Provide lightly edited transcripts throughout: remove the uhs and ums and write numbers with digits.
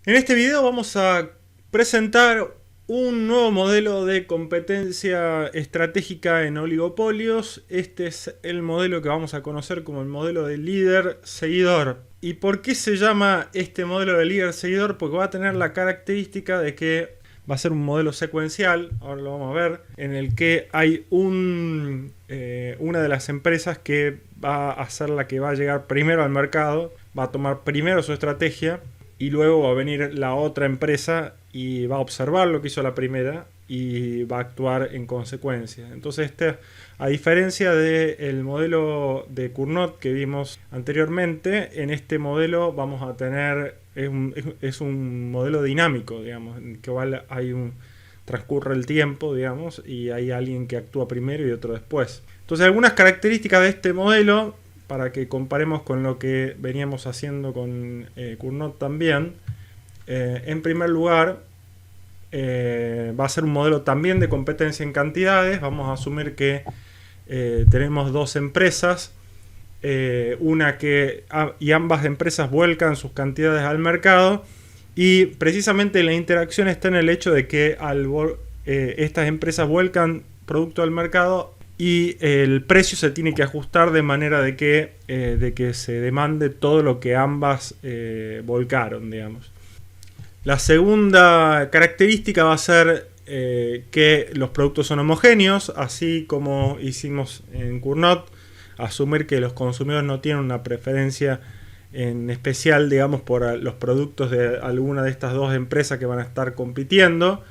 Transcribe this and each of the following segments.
En este video vamos a presentar un nuevo modelo de competencia estratégica en oligopolios. Este es el modelo que vamos a conocer como el modelo de líder-seguidor. ¿Y por qué se llama este modelo de líder-seguidor? Porque va a tener la característica de que va a ser un modelo secuencial, ahora lo vamos a ver, en el que hay una de las empresas que va a ser la que va a llegar primero al mercado, va a tomar primero su estrategia y luego va a venir la otra empresa y va a observar lo que hizo la primera y va a actuar en consecuencia. Entonces a diferencia del modelo de Cournot que vimos anteriormente, en este modelo vamos a tener, es un modelo dinámico, digamos, en el que transcurre el tiempo, digamos, y hay alguien que actúa primero y otro después. Entonces algunas características de este modelo, para que comparemos con lo que veníamos haciendo con Cournot también. En primer lugar, va a ser un modelo también de competencia en cantidades. Vamos a asumir que tenemos dos empresas, y ambas empresas vuelcan sus cantidades al mercado, y precisamente la interacción está en el hecho de que estas empresas vuelcan producto al mercado y el precio se tiene que ajustar de manera de que se demande todo lo que ambas volcaron, digamos. La segunda característica va a ser que los productos son homogéneos, así como hicimos en Cournot, asumir que los consumidores no tienen una preferencia en especial, digamos, por los productos de alguna de estas dos empresas que van a estar compitiendo.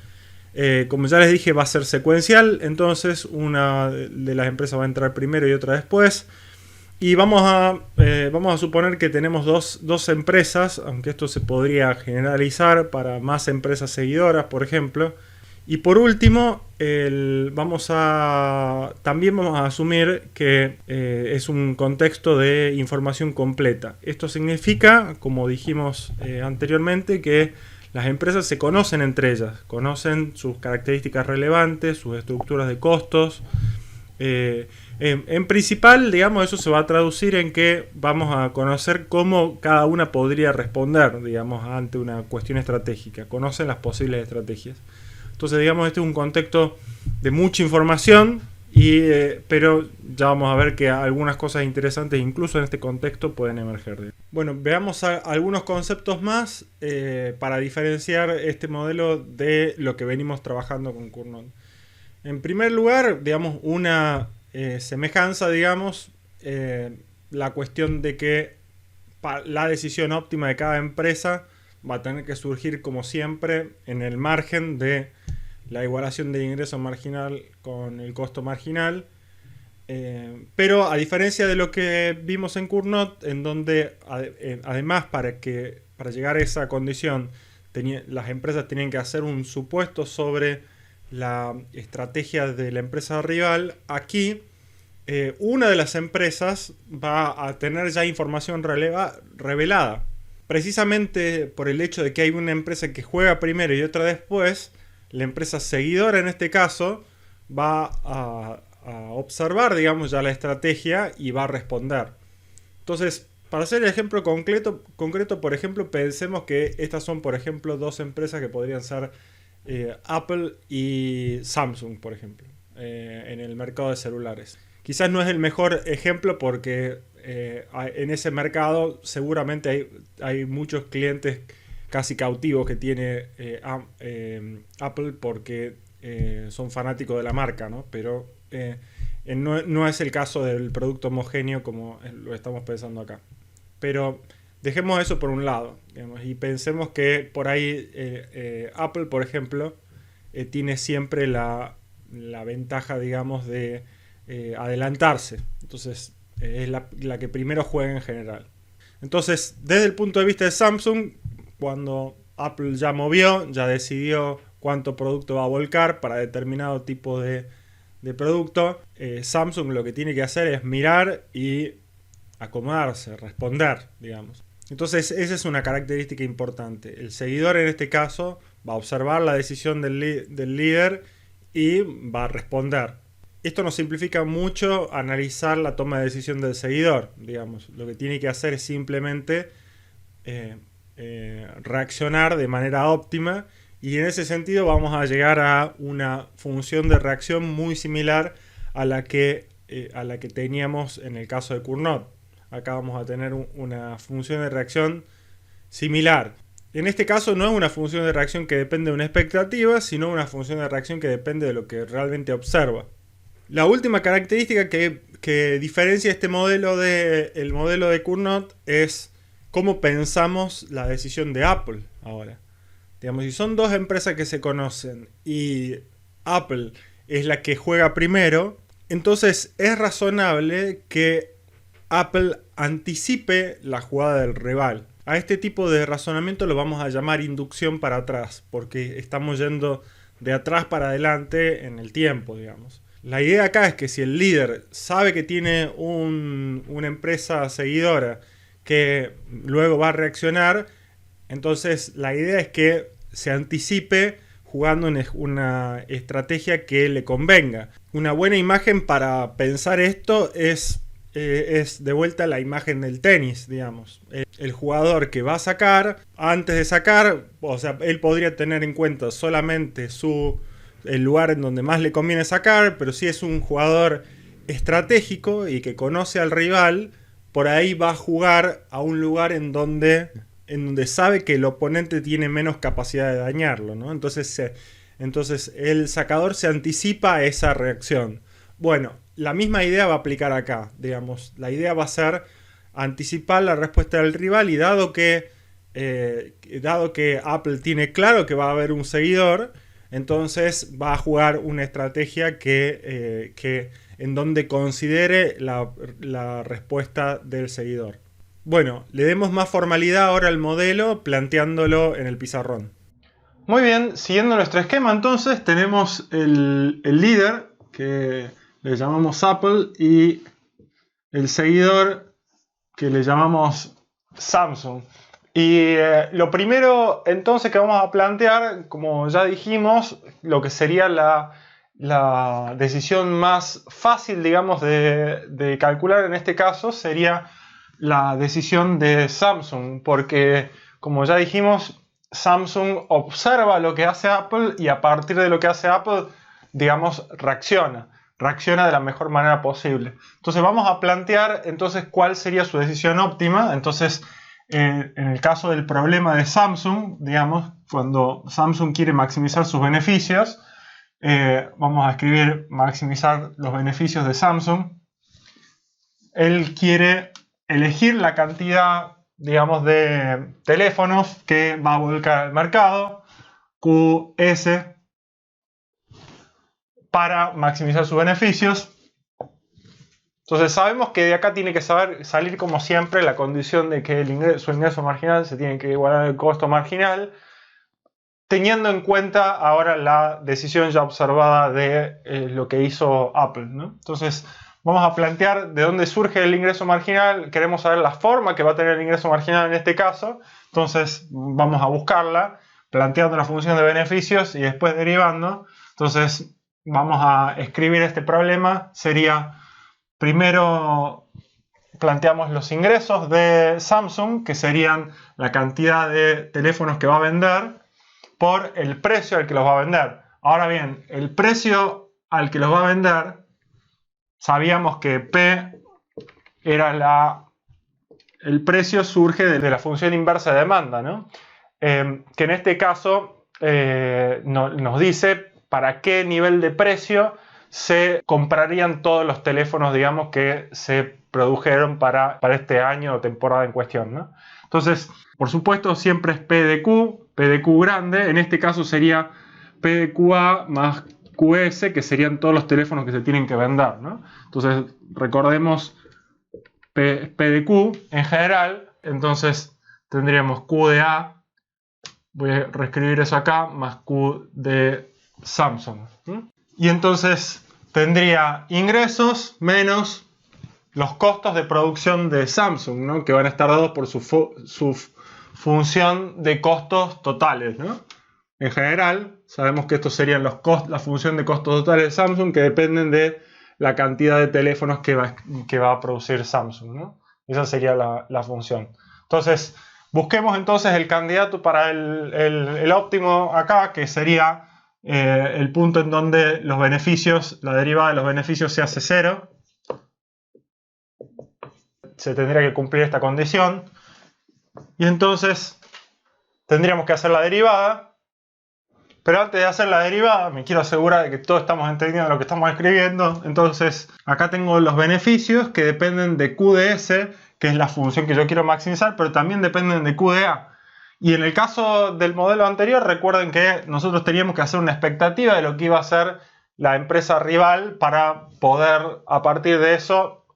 Como ya les dije, va a ser secuencial, entonces una de las empresas va a entrar primero y otra después. Y vamos a suponer que tenemos dos empresas, aunque esto se podría generalizar para más empresas seguidoras, por ejemplo. Y por último, también vamos a asumir que es un contexto de información completa. Esto significa, como dijimos anteriormente, que las empresas se conocen entre ellas, conocen sus características relevantes, sus estructuras de costos. En principal, digamos, eso se va a traducir en que vamos a conocer cómo cada una podría responder, digamos, ante una cuestión estratégica. Conocen las posibles estrategias. Entonces, digamos, este es un contexto de mucha información, pero ya vamos a ver que algunas cosas interesantes incluso en este contexto pueden emerger. Bueno, veamos algunos conceptos más para diferenciar este modelo de lo que venimos trabajando con Cournot. En primer lugar, digamos, una semejanza, digamos, la cuestión de que la decisión óptima de cada empresa va a tener que surgir, como siempre, en el margen de la igualación de ingreso marginal con el costo marginal. Pero a diferencia de lo que vimos en Cournot, en donde además para llegar a esa condición las empresas tenían que hacer un supuesto sobre la estrategia de la empresa rival, aquí una de las empresas va a tener ya información revelada. Precisamente por el hecho de que hay una empresa que juega primero y otra después, la empresa seguidora en este caso va a observar, digamos, ya la estrategia y va a responder. Entonces, para hacer el ejemplo concreto, por ejemplo, pensemos que estas son, por ejemplo, dos empresas que podrían ser Apple y Samsung, por ejemplo, en el mercado de celulares. Quizás no es el mejor ejemplo porque en ese mercado seguramente hay muchos clientes casi cautivos que tiene Apple porque son fanáticos de la marca, ¿no? Pero no es el caso del producto homogéneo como lo estamos pensando acá. Pero dejemos eso por un lado, digamos, y pensemos que por ahí Apple, por ejemplo, tiene siempre la ventaja, digamos, de adelantarse. Entonces, es la que primero juega en general. Entonces, desde el punto de vista de Samsung, cuando Apple ya movió, ya decidió cuánto producto va a volcar para determinado tipo de producto, Samsung lo que tiene que hacer es mirar y acomodarse, responder, digamos. Entonces esa es una característica importante. El seguidor en este caso va a observar la decisión del líder y va a responder. Esto nos simplifica mucho analizar la toma de decisión del seguidor, digamos. Lo que tiene que hacer es simplemente reaccionar de manera óptima, y en ese sentido vamos a llegar a una función de reacción muy similar a la que teníamos en el caso de Cournot. Acá vamos a tener una función de reacción similar. En este caso no es una función de reacción que depende de una expectativa, sino una función de reacción que depende de lo que realmente observa. La última característica que diferencia este modelo del modelo de Cournot es cómo pensamos la decisión de Apple ahora. Digamos, si son dos empresas que se conocen y Apple es la que juega primero, entonces es razonable que Apple anticipe la jugada del rival. A este tipo de razonamiento lo vamos a llamar inducción para atrás, porque estamos yendo de atrás para adelante en el tiempo, digamos. La idea acá es que si el líder sabe que tiene una empresa seguidora que luego va a reaccionar, entonces la idea es que se anticipe jugando una estrategia que le convenga. Una buena imagen para pensar esto es de vuelta la imagen del tenis, digamos. El jugador que va a sacar, antes de sacar, o sea, él podría tener en cuenta solamente el lugar en donde más le conviene sacar, pero si es un jugador estratégico y que conoce al rival, por ahí va a jugar a un lugar en donde sabe que el oponente tiene menos capacidad de dañarlo, ¿no? Entonces el sacador se anticipa a esa reacción. Bueno, la misma idea va a aplicar acá, digamos. La idea va a ser anticipar la respuesta del rival, y dado que Apple tiene claro que va a haber un seguidor, entonces va a jugar una estrategia que en donde considere la respuesta del seguidor. Bueno, le demos más formalidad ahora al modelo planteándolo en el pizarrón. Muy bien, siguiendo nuestro esquema, entonces tenemos el líder, que le llamamos Apple, y el seguidor, que le llamamos Samsung. Y lo primero entonces que vamos a plantear, como ya dijimos, lo que sería la decisión más fácil, digamos, de calcular en este caso, sería la decisión de Samsung, porque como ya dijimos, Samsung observa lo que hace Apple y a partir de lo que hace Apple, digamos, reacciona de la mejor manera posible. Entonces vamos a plantear entonces cuál sería su decisión óptima. Entonces en el caso del problema de Samsung, digamos, cuando Samsung quiere maximizar sus beneficios, vamos a escribir maximizar los beneficios de Samsung. Él quiere elegir la cantidad, digamos, de teléfonos que va a volcar al mercado, QS, para maximizar sus beneficios. Entonces sabemos que de acá tiene que salir como siempre la condición de que su ingreso marginal se tiene que igualar al costo marginal, teniendo en cuenta ahora la decisión ya observada de lo que hizo Apple, ¿no? Entonces vamos a plantear de dónde surge el ingreso marginal. Queremos saber la forma que va a tener el ingreso marginal en este caso. Entonces vamos a buscarla planteando la función de beneficios y después derivando. Entonces vamos a escribir este problema. Sería, primero planteamos los ingresos de Samsung, que serían la cantidad de teléfonos que va a vender por el precio al que los va a vender. Ahora bien, el precio al que los va a vender, sabíamos que P era el precio surge de la función inversa de demanda, ¿no? Que en este caso nos dice para qué nivel de precio se comprarían todos los teléfonos, digamos, que se produjeron para este año o temporada en cuestión, ¿no? Entonces, por supuesto, siempre es P de Q grande. En este caso sería P de QA más QS, que serían todos los teléfonos que se tienen que vender, ¿no? Entonces, recordemos P de Q en general. Entonces, tendríamos Q de A, voy a reescribir eso acá, más Q de Samsung. Y entonces tendría ingresos menos los costos de producción de Samsung, ¿no? Que van a estar dados por su función de costos totales, ¿no? En general, sabemos que estos serían la función de costos totales de Samsung, que dependen de la cantidad de teléfonos que va a producir Samsung, ¿no? Esa sería la función. Entonces, Busquemos entonces el candidato para el óptimo acá, que sería el punto en donde los beneficios, la derivada de los beneficios se hace 0. Se tendría que cumplir esta condición. Y entonces tendríamos que hacer la derivada. Pero antes de hacer la derivada, me quiero asegurar de que todos estamos entendiendo lo que estamos escribiendo. Entonces, acá tengo los beneficios que dependen de Q de S, que es la función que yo quiero maximizar, pero también dependen de Q de A. Y en el caso del modelo anterior, recuerden que nosotros teníamos que hacer una expectativa de lo que iba a ser la empresa rival para poder, a partir de eso,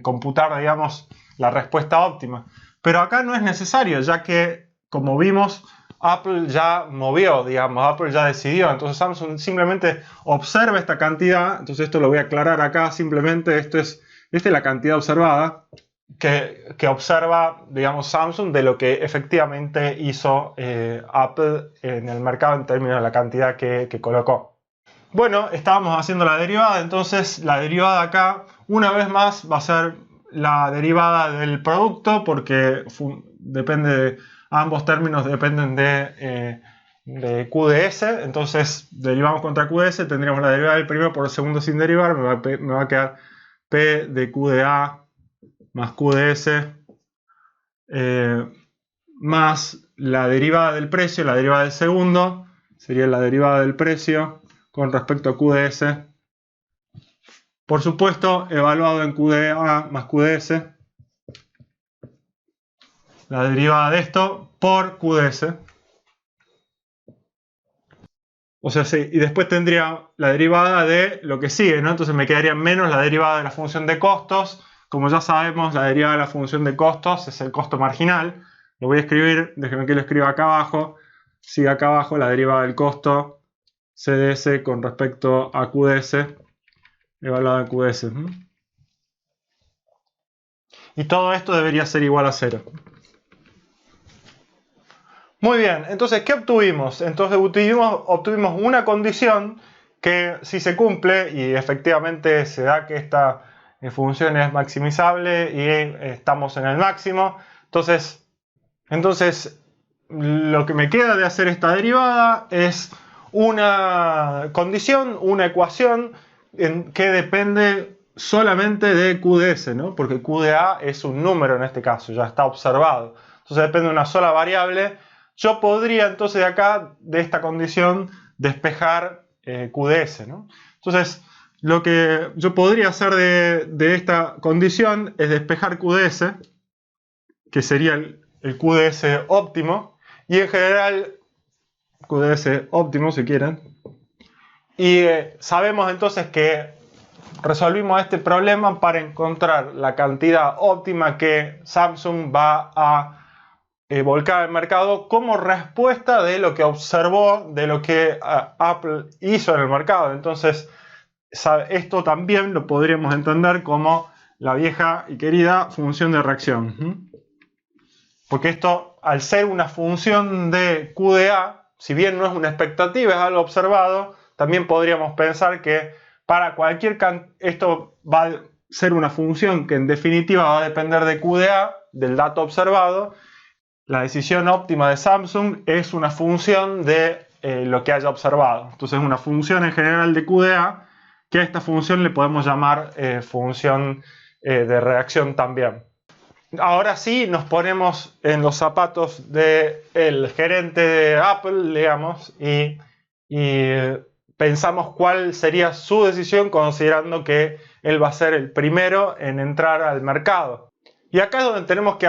computar, digamos, la respuesta óptima. Pero acá no es necesario, ya que, como vimos, Apple ya movió, digamos, Apple ya decidió. Entonces Samsung simplemente observa esta cantidad. Entonces esto lo voy a aclarar acá. Simplemente esta es la cantidad observada que observa, digamos, Samsung de lo que efectivamente hizo Apple en el mercado en términos de la cantidad que colocó. Bueno, estábamos haciendo la derivada. Entonces la derivada acá, una vez más, va a ser la derivada del producto, porque depende de... Ambos términos dependen de Q de S. Entonces derivamos contra Q de S, tendríamos la derivada del primero por el segundo sin derivar. Me va a quedar P de Q de A más Q de S más la derivada del precio, la derivada del segundo, sería la derivada del precio con respecto a Q de S. Por supuesto, evaluado en Q de A más Q de S. La derivada de esto por Q de S. O sea, sí, y después tendría la derivada de lo que sigue, ¿no? Entonces me quedaría menos la derivada de la función de costos. Como ya sabemos, la derivada de la función de costos es el costo marginal. Lo voy a escribir, déjenme que lo escriba acá abajo. Sigue acá abajo la derivada del costo CDS con respecto a QDS, evaluada en QDS. Y todo esto debería ser igual a 0. Muy bien, entonces, ¿qué obtuvimos? Entonces obtuvimos una condición que si se cumple y efectivamente se da que esta función es maximizable y estamos en el máximo, entonces lo que me queda de hacer esta derivada es una condición, una ecuación que depende solamente de Q de S, ¿no? Porque Q de A es un número en este caso, ya está observado. Entonces depende de una sola variable. Yo podría entonces de acá, de esta condición, despejar Q de S, ¿no? Entonces, lo que yo podría hacer de esta condición es despejar Q de S, que sería el Q de S óptimo, y en general Q de S óptimo si quieren. Y sabemos entonces que resolvimos este problema para encontrar la cantidad óptima que Samsung va a volcar al mercado como respuesta de lo que observó, de lo que Apple hizo en el mercado. Entonces, esto también lo podríamos entender como la vieja y querida función de reacción. Porque esto, al ser una función de Q de A, si bien no es una expectativa, es algo observado, también podríamos pensar que para cualquier esto va a ser una función que en definitiva va a depender de Q de A, del dato observado. La decisión óptima de Samsung es una función de lo que haya observado. Entonces es una función en general de Q de A, que a esta función le podemos llamar función de reacción también. Ahora sí nos ponemos en los zapatos del gerente de Apple, digamos, y pensamos cuál sería su decisión considerando que él va a ser el primero en entrar al mercado. Y acá es donde tenemos que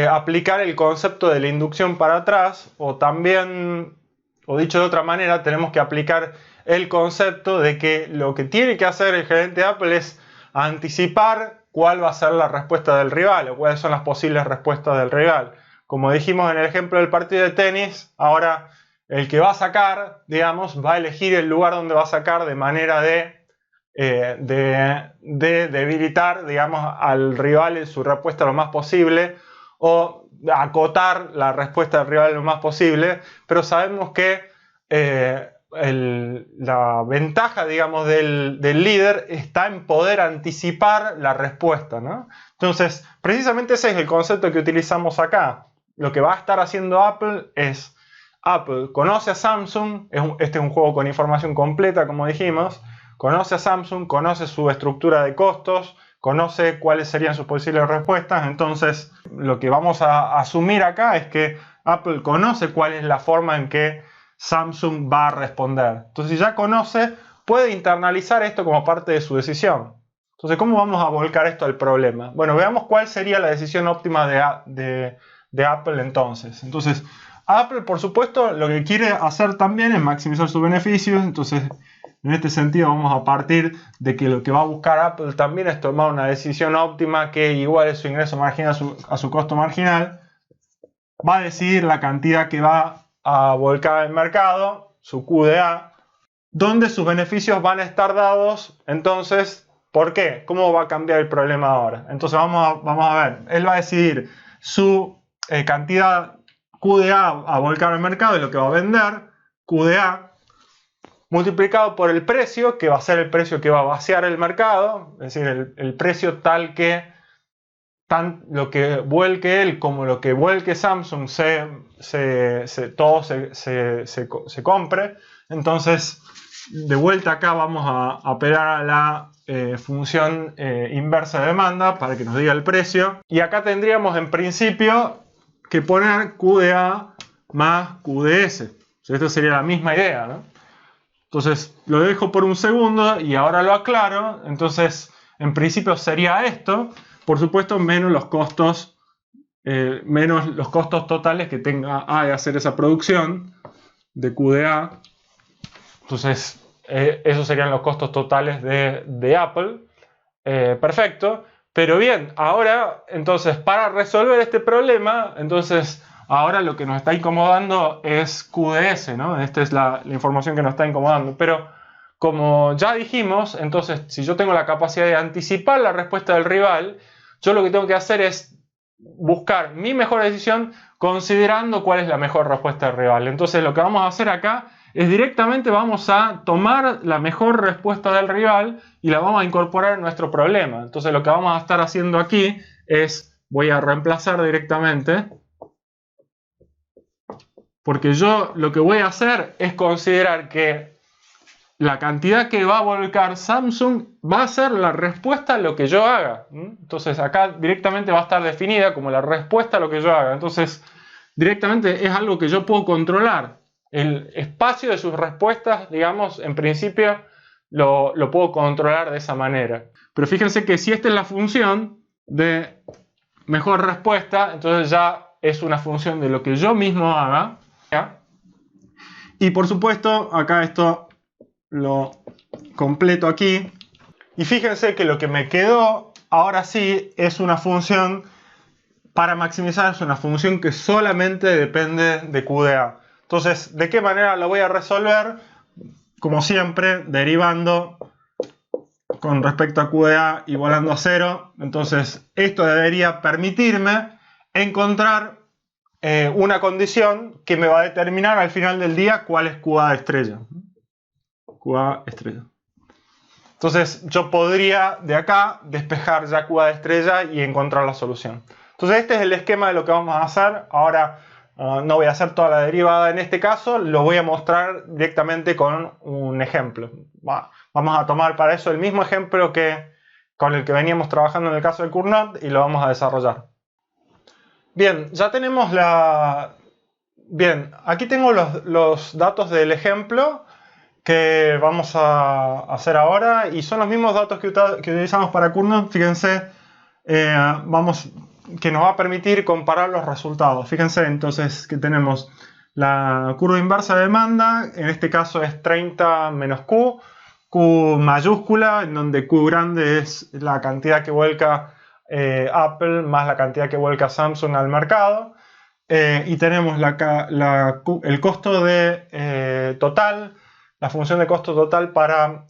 aplicar el concepto de la inducción para atrás, o también, o dicho de otra manera, tenemos que aplicar el concepto de que lo que tiene que hacer el gerente de Apple es anticipar cuál va a ser la respuesta del rival, o cuáles son las posibles respuestas del rival. Como dijimos en el ejemplo del partido de tenis, ahora el que va a sacar, digamos, va a elegir el lugar donde va a sacar de manera de debilitar, digamos, al rival en su respuesta lo más posible, o acotar la respuesta del rival lo más posible, pero sabemos que la ventaja, digamos, del líder está en poder anticipar la respuesta, ¿no? Entonces, precisamente ese es el concepto que utilizamos acá. Lo que va a estar haciendo Apple es, Apple conoce a Samsung, este es un juego con información completa, como dijimos, conoce a Samsung, conoce su estructura de costos, conoce cuáles serían sus posibles respuestas. Entonces, lo que vamos a asumir acá es que Apple conoce cuál es la forma en que Samsung va a responder. Entonces, si ya conoce, puede internalizar esto como parte de su decisión. Entonces, ¿cómo vamos a volcar esto al problema? Bueno, veamos cuál sería la decisión óptima de Apple entonces. Entonces, Apple, por supuesto, lo que quiere hacer también es maximizar sus beneficios. Entonces, en este sentido, vamos a partir de que lo que va a buscar Apple también es tomar una decisión óptima que iguale su ingreso marginal a su costo marginal. Va a decidir la cantidad que va a volcar al mercado, su QDA, donde sus beneficios van a estar dados. Entonces, ¿por qué? ¿Cómo va a cambiar el problema ahora? Entonces, vamos a ver. Él va a decidir su cantidad QDA a volcar al mercado, de lo que va a vender, QDA, multiplicado por el precio, que va a ser el precio que va a vaciar el mercado, es decir, el precio tal que lo que vuelque él como lo que vuelque Samsung todo se compre. Entonces, de vuelta acá vamos a apelar a la función inversa de demanda para que nos diga el precio. Y acá tendríamos en principio que poner QDA más QDS. Esto sería la misma idea, ¿no? Entonces lo dejo por un segundo y ahora lo aclaro. Entonces, en principio sería esto. Por supuesto, menos los costos totales que tenga A de hacer esa producción de QDA. Entonces, esos serían los costos totales de Apple. Perfecto. Pero bien, ahora, entonces, para resolver este problema, entonces, ahora lo que nos está incomodando es QDS, ¿no? Esta es la información que nos está incomodando. Pero, como ya dijimos, entonces, si yo tengo la capacidad de anticipar la respuesta del rival, yo lo que tengo que hacer es buscar mi mejor decisión considerando cuál es la mejor respuesta del rival. Entonces, lo que vamos a hacer acá es directamente vamos a tomar la mejor respuesta del rival y la vamos a incorporar en nuestro problema. Entonces lo que vamos a estar haciendo aquí es, voy a reemplazar directamente, porque yo lo que voy a hacer es considerar que la cantidad que va a volcar Samsung va a ser la respuesta a lo que yo haga. Entonces acá directamente va a estar definida como la respuesta a lo que yo haga. Entonces directamente es algo que yo puedo controlar. El espacio de sus respuestas, digamos, en principio lo puedo controlar de esa manera. Pero fíjense que si esta es la función de mejor respuesta, entonces ya es una función de lo que yo mismo haga, ¿ya? Y por supuesto, acá esto lo completo aquí. Y fíjense que lo que me quedó ahora sí es una función para maximizar, es una función que solamente depende de QDA. Entonces, ¿de qué manera lo voy a resolver? Como siempre, derivando con respecto a QDA igualando a 0. Entonces, esto debería permitirme encontrar una condición que me va a determinar al final del día cuál es QA de estrella. QA estrella. Entonces, yo podría de acá despejar ya QA de estrella y encontrar la solución. Entonces, este es el esquema de lo que vamos a hacer. Ahora, no voy a hacer toda la derivada en este caso, lo voy a mostrar directamente con un ejemplo. Vamos a tomar para eso el mismo ejemplo con el que veníamos trabajando en el caso del Cournot y lo vamos a desarrollar. Bien, ya tenemos Bien, aquí tengo los datos del ejemplo que vamos a hacer ahora y son los mismos datos que utilizamos para Cournot. Fíjense, que nos va a permitir comparar los resultados. Fíjense entonces que tenemos la curva inversa de demanda, en este caso es 30 menos Q, Q mayúscula, en donde Q grande es la cantidad que vuelca Apple más la cantidad que vuelca Samsung al mercado, y tenemos el costo de total, la función de costo total para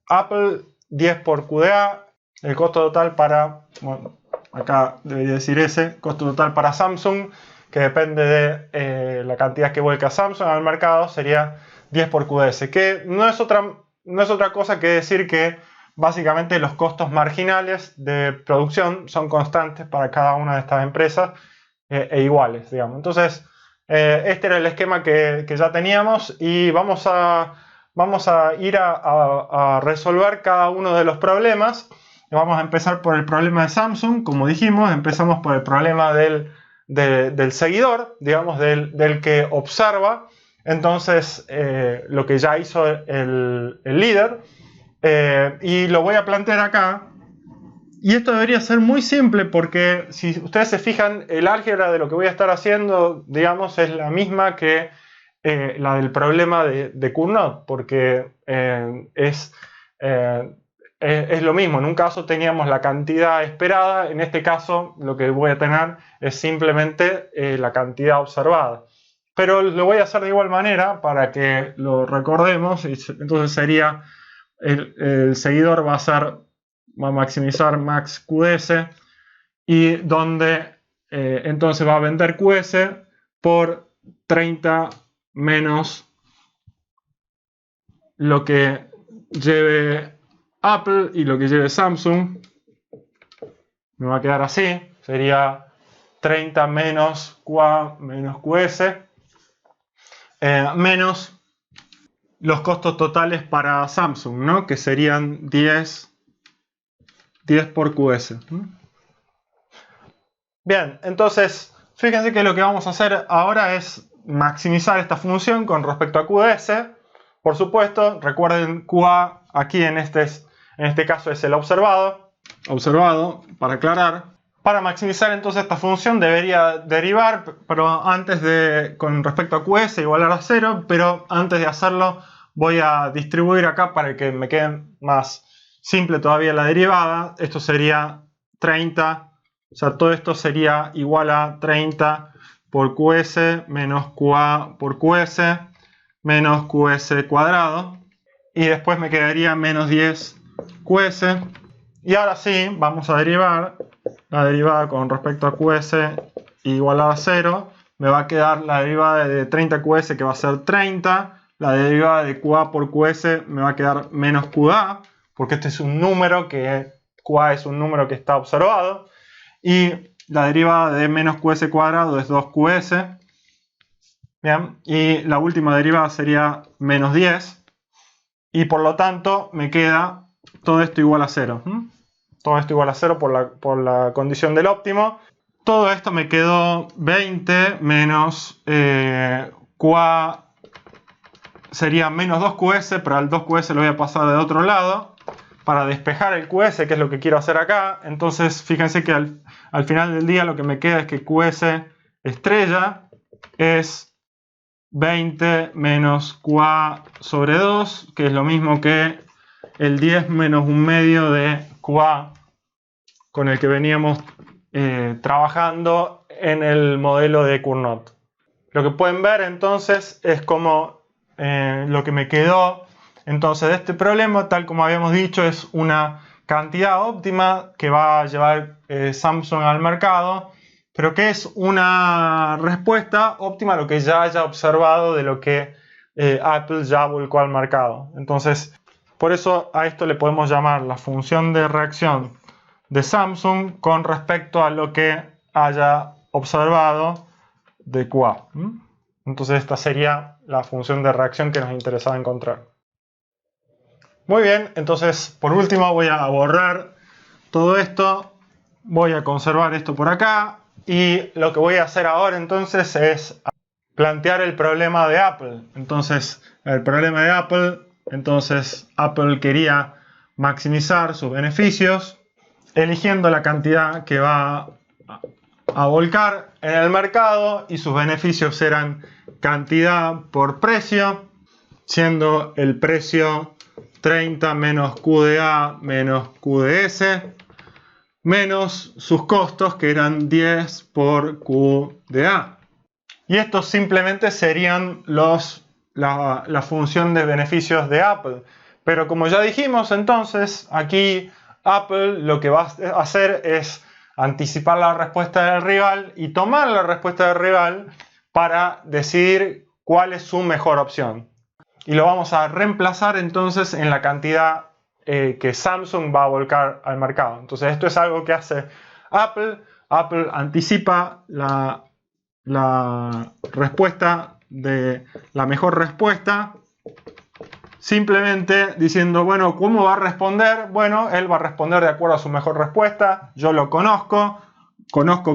Apple, 10 por QDA, el costo total para, bueno, acá debería decir ese, costo total para Samsung, que depende de la cantidad que vuelca Samsung al mercado, sería 10 por QS, que no es otra cosa que decir que básicamente los costos marginales de producción son constantes para cada una de estas empresas e iguales, digamos. Entonces, este era el esquema que ya teníamos y vamos a ir a resolver cada uno de los problemas. Vamos a empezar por el problema de Samsung. Como dijimos, empezamos por el problema del seguidor, digamos, del que observa. Entonces, lo que ya hizo el líder. Y lo voy a plantear acá. Y esto debería ser muy simple porque si ustedes se fijan, el álgebra de lo que voy a estar haciendo, digamos, es la misma que la del problema de Cournot, porque es lo mismo. En un caso teníamos la cantidad esperada, en este caso lo que voy a tener es simplemente la cantidad observada. Pero lo voy a hacer de igual manera para que lo recordemos. Entonces sería, el seguidor va a maximizar max QS y donde entonces va a vender QS por 30 menos lo que lleve Apple y lo que lleve Samsung. Me va a quedar así, sería 30 menos QA menos QS menos los costos totales para Samsung, ¿no? Que serían 10 por QS. Bien, entonces fíjense que lo que vamos a hacer ahora es maximizar esta función con respecto a QS. Por supuesto, recuerden, QA aquí en este caso es el observado, para aclarar. Para maximizar entonces esta función debería derivar, pero con respecto a QS igualar a 0, pero antes de hacerlo voy a distribuir acá para que me quede más simple todavía la derivada. Esto sería 30, o sea, todo esto sería igual a 30 por QS menos QA por QS menos QS cuadrado. Y después me quedaría menos 10 QS. Y ahora sí, vamos a derivar. La derivada con respecto a QS igual a 0. Me va a quedar la derivada de 30 QS que va a ser 30. La derivada de QA por QS me va a quedar menos QA, porque este es un número QA es un número que está observado. Y la derivada de menos QS cuadrado es 2QS. Bien, y la última derivada sería menos 10. Y por lo tanto me queda todo esto igual a 0. Todo esto igual a 0 por la condición del óptimo. Todo esto me quedó 20 menos QA sería menos 2QS, pero al 2QS lo voy a pasar de otro lado para despejar el QS, que es lo que quiero hacer acá. Entonces fíjense que al final del día lo que me queda es que QS estrella es 20 menos QA sobre 2, que es lo mismo que el 10 menos un medio de QA con el que veníamos trabajando en el modelo de Cournot. Lo que pueden ver entonces es como lo que me quedó entonces de este problema, tal como habíamos dicho, es una cantidad óptima que va a llevar Samsung al mercado, pero que es una respuesta óptima a lo que ya haya observado de lo que Apple ya volcó al mercado. Entonces, por eso a esto le podemos llamar la función de reacción de Samsung con respecto a lo que haya observado de QA. Entonces esta sería la función de reacción que nos interesaba encontrar. Muy bien, entonces por último voy a borrar todo esto, voy a conservar esto por acá y lo que voy a hacer ahora entonces es plantear el problema de Apple. Entonces el problema de Apple, entonces Apple quería maximizar sus beneficios eligiendo la cantidad que va a volcar en el mercado y sus beneficios eran cantidad por precio, siendo el precio 30 menos QDA menos QDS menos sus costos que eran 10 por QDA. Y estos simplemente serían la función de beneficios de Apple. Pero como ya dijimos entonces, aquí Apple lo que va a hacer es anticipar la respuesta del rival y tomar la respuesta del rival para decidir cuál es su mejor opción. y lo vamos a reemplazar entonces en la cantidad que Samsung va a volcar al mercado. Entonces esto es algo que hace Apple. Apple anticipa la respuesta de la mejor respuesta, simplemente diciendo, bueno, ¿cómo va a responder? Bueno, él va a responder de acuerdo a su mejor respuesta. Yo lo conozco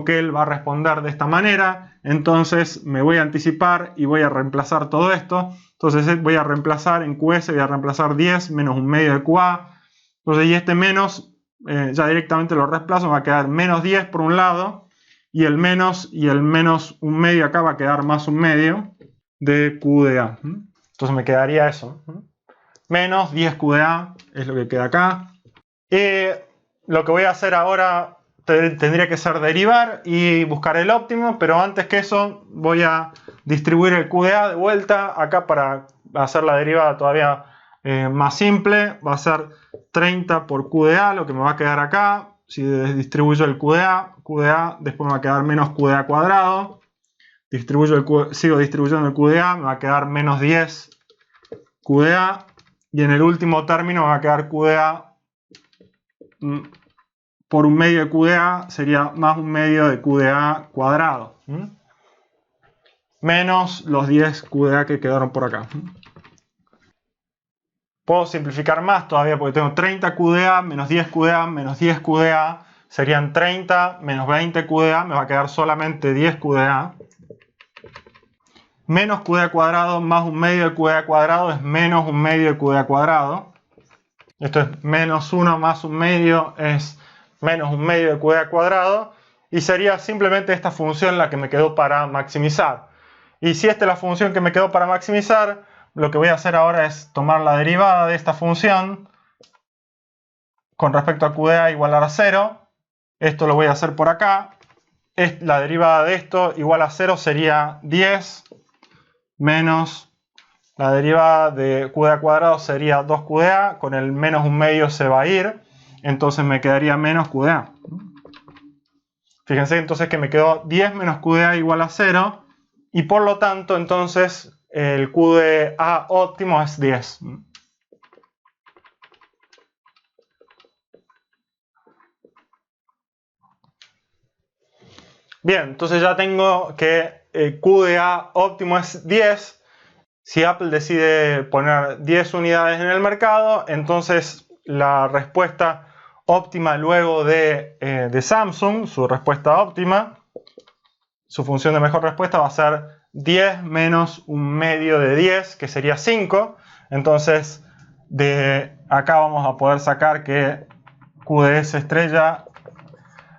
que él va a responder de esta manera, entonces me voy a anticipar y voy a reemplazar todo esto. Entonces voy a reemplazar en QS, voy a reemplazar 10 menos un medio de QA. Entonces, y este menos, ya directamente lo reemplazo, me va a quedar menos 10 por un lado, y el menos un medio acá va a quedar más un medio de QDA. Entonces me quedaría eso. Menos 10 QDA es lo que queda acá. Lo que voy a hacer ahora tendría que ser derivar y buscar el óptimo, pero antes que eso voy a distribuir el QDA de vuelta acá para hacer la derivada todavía más simple. Va a ser 30 por QDA, lo que me va a quedar acá. Si distribuyo el QDA, después me va a quedar menos QDA cuadrado. Sigo distribuyendo el QDA, me va a quedar menos 10 QDA. Y en el último término me va a quedar QDA por un medio de QDA, sería más un medio de QDA cuadrado. Menos los 10 QDA que quedaron por acá. Puedo simplificar más todavía porque tengo 30 QDA menos 10 QDA menos 10 QDA. Serían 30 menos 20 QDA, me va a quedar solamente 10 QDA. Menos QDA cuadrado más un medio de QDA cuadrado es menos un medio de QDA cuadrado. Esto es menos 1 más un medio es menos un medio de QDA cuadrado. Y sería simplemente esta función la que me quedó para maximizar. Y si esta es la función que me quedó para maximizar, lo que voy a hacer ahora es tomar la derivada de esta función con respecto a QDA igualar a 0. Esto lo voy a hacer por acá. La derivada de esto igual a 0 sería 10 menos la derivada de QDA cuadrado sería 2 QDA. Con el menos un medio se va a ir. Entonces me quedaría menos QDA. Fíjense entonces que me quedó 10 menos QDA igual a 0. Y por lo tanto entonces el QDA óptimo es 10. Bien, entonces ya tengo que QDA óptimo es 10. Si Apple decide poner 10 unidades en el mercado, entonces la respuesta óptima luego de Samsung, su respuesta óptima, su función de mejor respuesta va a ser 10 menos un medio de 10, que sería 5. Entonces de acá vamos a poder sacar que QDS estrella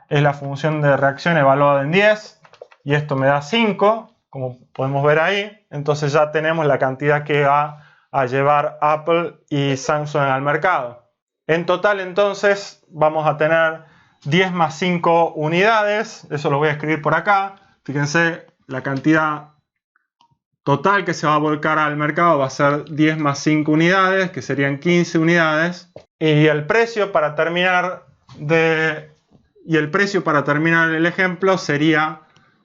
es la función de reacción evaluada en 10 y esto me da 5, como podemos ver ahí. Entonces ya tenemos la cantidad que va a llevar Apple y Samsung al mercado. En total entonces vamos a tener 10 más 5 unidades, eso lo voy a escribir por acá. Fíjense, la cantidad total que se va a volcar al mercado va a ser 10 más 5 unidades, que serían 15 unidades. Y el precio para terminar el ejemplo sería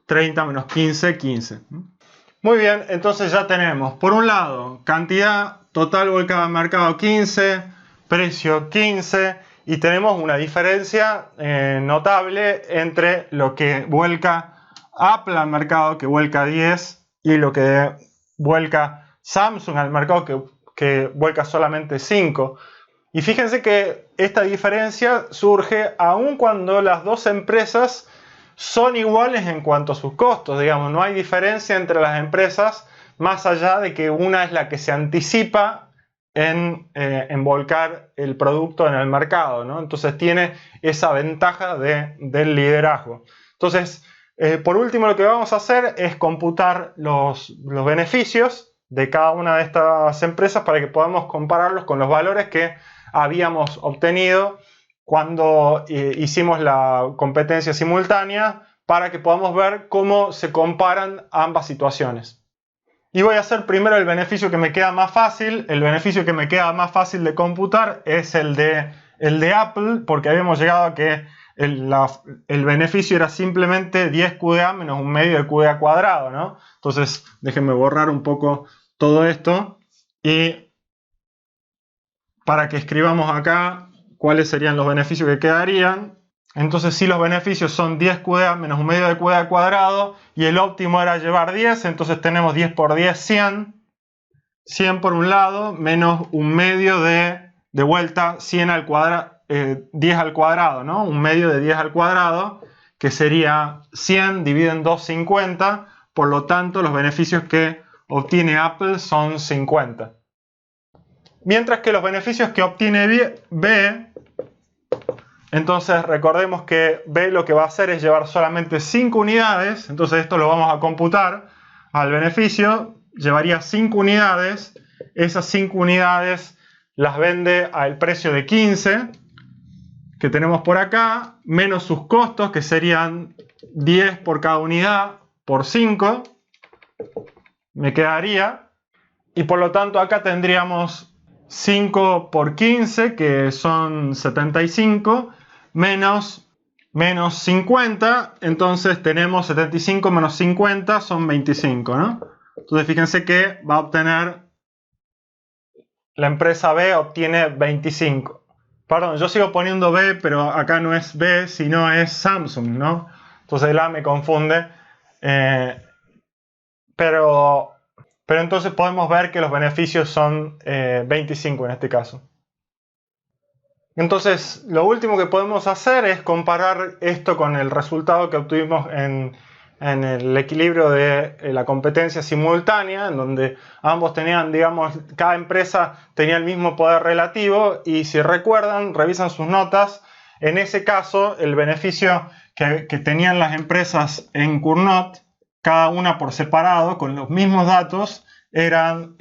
30 menos 15, 15. Muy bien, entonces ya tenemos, por un lado, cantidad total volcada al mercado 15, precio 15, y tenemos una diferencia notable entre lo que vuelca Apple al mercado, que vuelca 10, y lo que vuelca Samsung al mercado, que vuelca solamente 5. Y fíjense que esta diferencia surge aun cuando las dos empresas son iguales en cuanto a sus costos. Digamos, no hay diferencia entre las empresas más allá de que una es la que se anticipa en volcar el producto en el mercado, ¿no? Entonces tiene esa ventaja del liderazgo. Entonces, por último, lo que vamos a hacer es computar los beneficios de cada una de estas empresas para que podamos compararlos con los valores que habíamos obtenido cuando hicimos la competencia simultánea, para que podamos ver cómo se comparan ambas situaciones. Y voy a hacer primero el beneficio que me queda más fácil. El beneficio que me queda más fácil de computar es el de Apple, porque habíamos llegado a que el beneficio era simplemente 10 QDA menos un medio de QDA cuadrado, ¿no? Entonces déjenme borrar un poco todo esto. Y para que escribamos acá cuáles serían los beneficios que quedarían. Entonces, si los beneficios son 10QD menos un medio de QD al cuadrado y el óptimo era llevar 10, entonces tenemos 10 por 10, 100. 100 por un lado menos un medio de vuelta 100 al cuadrado, 10 al cuadrado, ¿no? Un medio de 10 al cuadrado, que sería 100 dividido en 2, 50. Por lo tanto, los beneficios que obtiene Apple son 50. Mientras que los beneficios que obtiene B, entonces recordemos que B lo que va a hacer es llevar solamente 5 unidades. Entonces esto lo vamos a computar al beneficio. Llevaría 5 unidades. Esas 5 unidades las vende al precio de 15 que tenemos por acá, menos sus costos, que serían 10 por cada unidad por 5. Me quedaría. Y por lo tanto acá tendríamos 5 por 15, que son 75, menos 50. Entonces tenemos 75 menos 50 son 25, ¿no? Entonces fíjense que va a obtener, la empresa B obtiene 25. Perdón, yo sigo poniendo B, pero acá no es B, sino es Samsung, ¿no? Entonces el A me confunde. Pero entonces podemos ver que los beneficios son 25 en este caso. Entonces, lo último que podemos hacer es comparar esto con el resultado que obtuvimos en el equilibrio de la competencia simultánea, en donde ambos tenían, digamos, cada empresa tenía el mismo poder relativo, y si recuerdan, revisan sus notas, en ese caso el beneficio que tenían las empresas en Cournot, cada una por separado, con los mismos datos, eran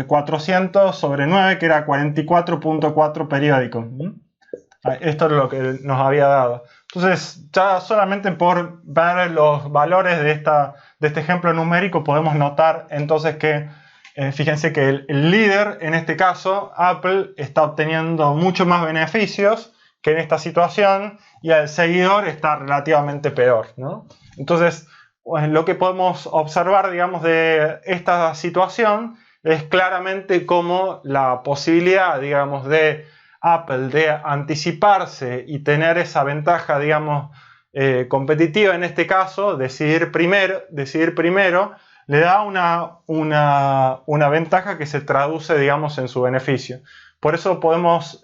400 sobre 9, que era 44.4 periódico. Esto es lo que nos había dado. Entonces, ya solamente por ver los valores de este ejemplo numérico, podemos notar entonces que, fíjense que el líder, en este caso, Apple, está obteniendo mucho más beneficios que en esta situación, y el seguidor está relativamente peor, ¿no? Entonces, pues, lo que podemos observar, digamos, de esta situación es claramente cómo la posibilidad, digamos, de Apple de anticiparse y tener esa ventaja, digamos, competitiva en este caso, decidir primero, le da una ventaja que se traduce, digamos, en su beneficio. Por eso podemos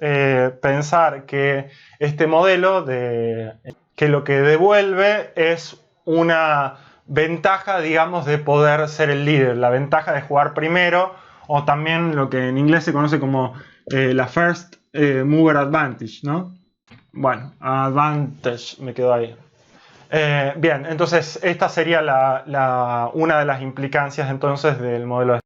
pensar que este modelo, que lo que devuelve es una ventaja, digamos, de poder ser el líder, la ventaja de jugar primero, o también lo que en inglés se conoce como la First Mover Advantage, ¿no? Bueno, Advantage me quedó ahí. Bien, entonces esta sería una de las implicancias entonces del modelo de